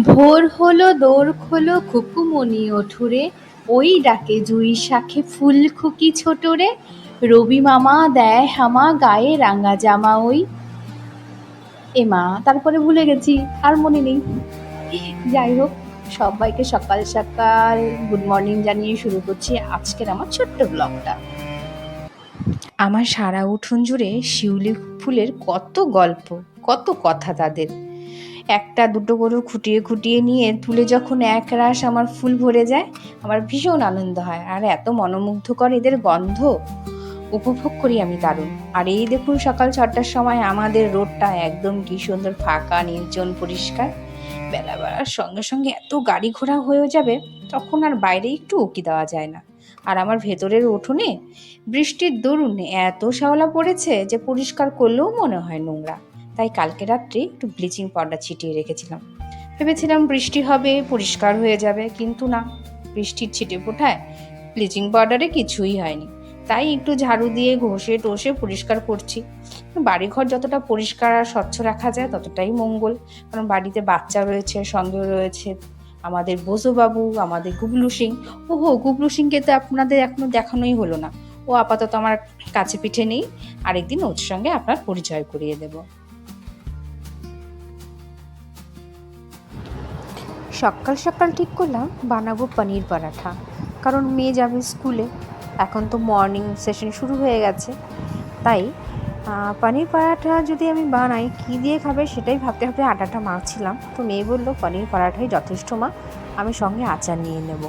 ভোর হলো দোর খোলো খুকুমনি ওঠোরে, ওই ডাকে জুঁই শাকে ফুলখুকি ছোটরে, রবি মামা দেয় হামা গায়ে রাঙা জামা ওই। এমা তারপরে ভুলে গেছি, আর মনে নেই। যাই হোক, সবাইকে সকাল সকাল গুড মর্নিং জানিয়ে শুরু করছি আজকের আমার ছোট্ট ব্লগটা। আমার সারা উঠোন জুড়ে শিউলি ফুলের কত গল্প, কত কথা তাদের। একটা দুটো করে খুঁটিয়ে খুঁটিয়ে নিয়ে তুলে যখন এক রাশ আমার ফুল ভরে যায়, আমার ভীষণ আনন্দ হয়। আর এত মনোমুগ্ধকর এদের গন্ধ উপভোগ করি আমি দারুণ। আর এই দেখুন সকাল 6টার সময় আমাদের রোডটা একদম কি সুন্দর ফাঁকা, নির্জন, পরিষ্কার। বেলা বাড়ার সঙ্গে সঙ্গে এত গাড়ি ঘোড়া হয়ে যাবে, তখন আর বাইরে একটু উকি দেওয়া যায় না। আর আমার ভেতরের উঠোনে বৃষ্টির দরুন এত শ্যাওলা পড়েছে যে পরিষ্কার করলেও মনে হয় নোংরা। তাই কালকে রাত্রে একটু ব্লিচিং পাউডার ছিটিয়ে রেখেছিলাম। ভেবেছিলাম বৃষ্টি হবে, পরিষ্কার হয়ে যাবে, কিন্তু না, বৃষ্টির ছিটে ফোটায় ব্লিচিং পাউডারে কিছুই হয়নি। তাই একটু ঝাড়ু দিয়ে ঘষে টষে পরিষ্কার করছি। বাড়িঘর যতটা পরিষ্কার আর স্বচ্ছ রাখা যায় ততটাই মঙ্গল। কারণ বাড়িতে বাচ্চা রয়েছে, সঙ্গে রয়েছে আমাদের বোঝোবাবু, আমাদের গুবলু সিং। ওহো, গুবলু সিংকে তো আপনাদের এখনো দেখানোই হলো না। ও আপাতত আমার কাছে পিঠে নেই, আরেকদিন ওর সঙ্গে আপনার পরিচয় করিয়ে দেব। সকাল সকাল ঠিক করলাম বানাবো পনির পরাঠা, কারণ মেয়ে যাবে স্কুলে। এখন তো মর্নিং সেশন শুরু হয়ে গেছে। তাই পনির পরাঠা যদি আমি বানাই, কী দিয়ে খাবে সেটাই ভাবতে ভাবতে আটাটা মাখছিলাম। তো মেয়ে বললো পনির পরাঠাই যথেষ্ট মা, আমি সঙ্গে আচার নিয়ে নেব।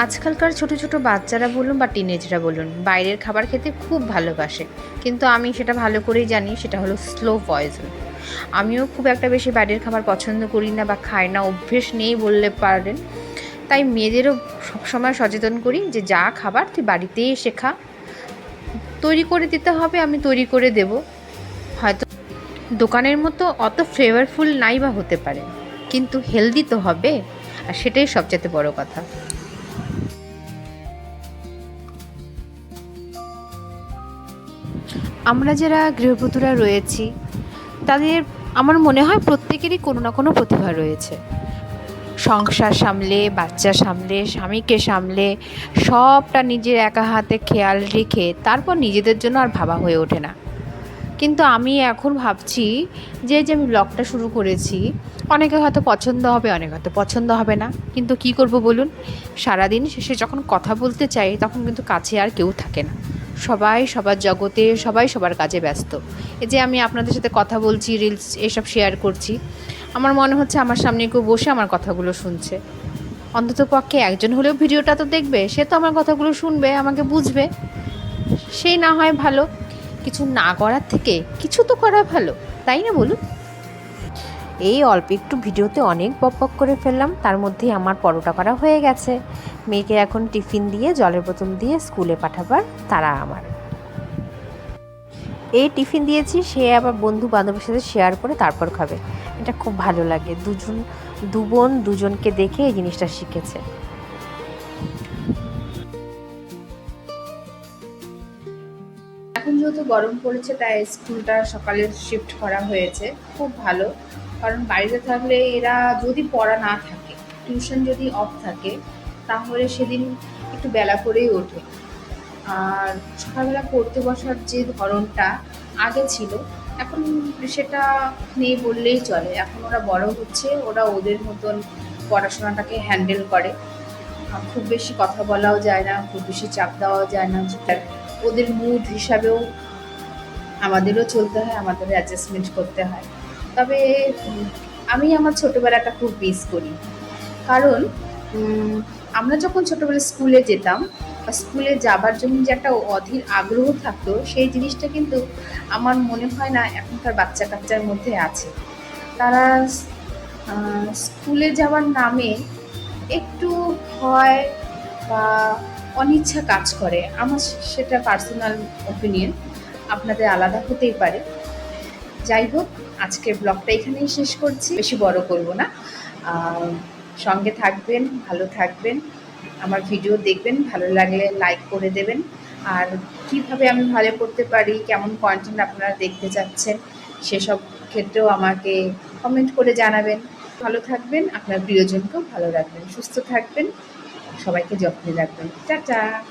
আজকালকার ছোট ছোট বাচ্চারা বলুন বা টিনেজরা বলুন, বাইরের খাবার খেতে খুব ভালোবাসে। কিন্তু আমি সেটা ভালো করেই জানি সেটা হলো স্লো পয়জন। আমিও খুব একটা বেশি বাইরের খাবার পছন্দ করি না বা খাই না, অভ্যেস নেই বললে পারেন। তাই মেয়েদেরও সবসময় সচেতন করি যে যা খাবার তুই বাড়িতেই শেখা, তৈরি করে দিতে হবে, আমি তৈরি করে দেব। হয়তো দোকানের মতো অত ফ্লেভারফুল নাই বা হতে পারে, কিন্তু হেলদি তো হবে, আর সেটাই সবচেয়ে বড় কথা। আমরা যারা গৃহবধূরা রয়েছি, তাদের আমার মনে হয় প্রত্যেকেরই কোনো না কোনো প্রতিভা রয়েছে। সংসার সামলে, বাচ্চা সামলে, স্বামীকে সামলে, সবটা নিজের একা হাতে খেয়াল রেখে তারপর নিজেদের জন্য আর ভাবা হয়ে ওঠে না। কিন্তু আমি এখন ভাবছি যে আমি ব্লগটা শুরু করেছি, অনেকে হয়তো পছন্দ হবে, অনেকে হয়তো পছন্দ হবে না, কিন্তু কি করব বলুন? সারাদিন শেষে যখন কথা বলতে চাই তখন কিন্তু কাছে আর কেউ থাকে না। সবাই সবার জগতে, সবাই সবার কাজে ব্যস্ত। এই যে আমি আপনাদের সাথে কথা বলছি, রিলস এসব শেয়ার করছি, আমার মনে হচ্ছে আমার সামনে কেউ বসে আমার কথাগুলো শুনছে। অন্তত পক্ষে একজন হলেও ভিডিওটা তো দেখবে, সে তো আমার কথাগুলো শুনবে, আমাকে বুঝবে। সেই না হয় ভালো, কিছু না করার থেকে কিছু তো করা ভালো, তাই না বলুন? এই অল্প একটু ভিডিওতে অনেক বকবক করে ফেললাম, তার মধ্যেই আমার পরোটা করা হয়ে গেছে। মেয়েকে এখন টিফিন দিয়ে জলের বোতল দিয়ে স্কুলে পাঠাবার তারা আমার। এই টিফিন দিয়েছি, সে আবার বন্ধু বান্ধবের সাথে শেয়ার করে তারপর খাবে। এটা খুব ভালো লাগে, দু বোন দুজনকে দেখে এই জিনিসটা শিখেছে। এখন যেহেতু গরম পড়েছে তাই স্কুলটা সকালে শিফট করা হয়েছে, খুব ভালো। কারণ বাড়িতে থাকলে এরা যদি পড়া না থাকে, টিউশন যদি অফ থাকে, তাহলে সেদিন একটু বেলা করেই ওঠে। আর সকালবেলা পড়তে বসার যে ধরনটা আগে ছিল, এখন সেটা নেই বললেই চলে। এখন ওরা বড় হচ্ছে, ওরা ওদের মতন পড়াশোনাটাকে হ্যান্ডেল করে। খুব বেশি কথা বলাও যায় না, খুব বেশি চাপ দেওয়াও যায় না। ওদের মুড হিসাবেও আমাদেরও চলতে হয়, আমাদেরও অ্যাডজাস্টমেন্ট করতে হয়। তবে আমি আমার ছোটোবেলাটা খুব মিস করি। কারণ আমরা যখন ছোটোবেলায় স্কুলে যেতাম, বা স্কুলে যাবার জন্য যে একটা অধীর আগ্রহ থাকতো, সেই জিনিসটা কিন্তু আমার মনে হয় না এখনকার বাচ্চা কাচ্চার মধ্যে আছে। তারা স্কুলে যাওয়ার নামে একটু ভয় বা অনিচ্ছা কাজ করে। আমার সেটা পার্সোনাল ওপিনিয়ন, আপনাদের আলাদা হতেই পারে। যাই হোক, আজকের ব্লগটা এখানেই শেষ করছি, বেশি বড় করব না। সঙ্গে থাকবেন, ভালো থাকবেন, আমার ভিডিও দেখবেন, ভালো লাগলে লাইক করে দেবেন। আর কিভাবে আমি ভালো করতে পারি, কেমন কন্টেন্ট আপনারা দেখতে চাচ্ছেন, সেসব ক্ষেত্রেও আমাকে কমেন্ট করে জানাবেন। ভালো থাকবেন, আপনার প্রিয়জনকেও ভালো রাখবেন, সুস্থ থাকবেন, সবাইকে যত্নে রাখবেন। টাটা।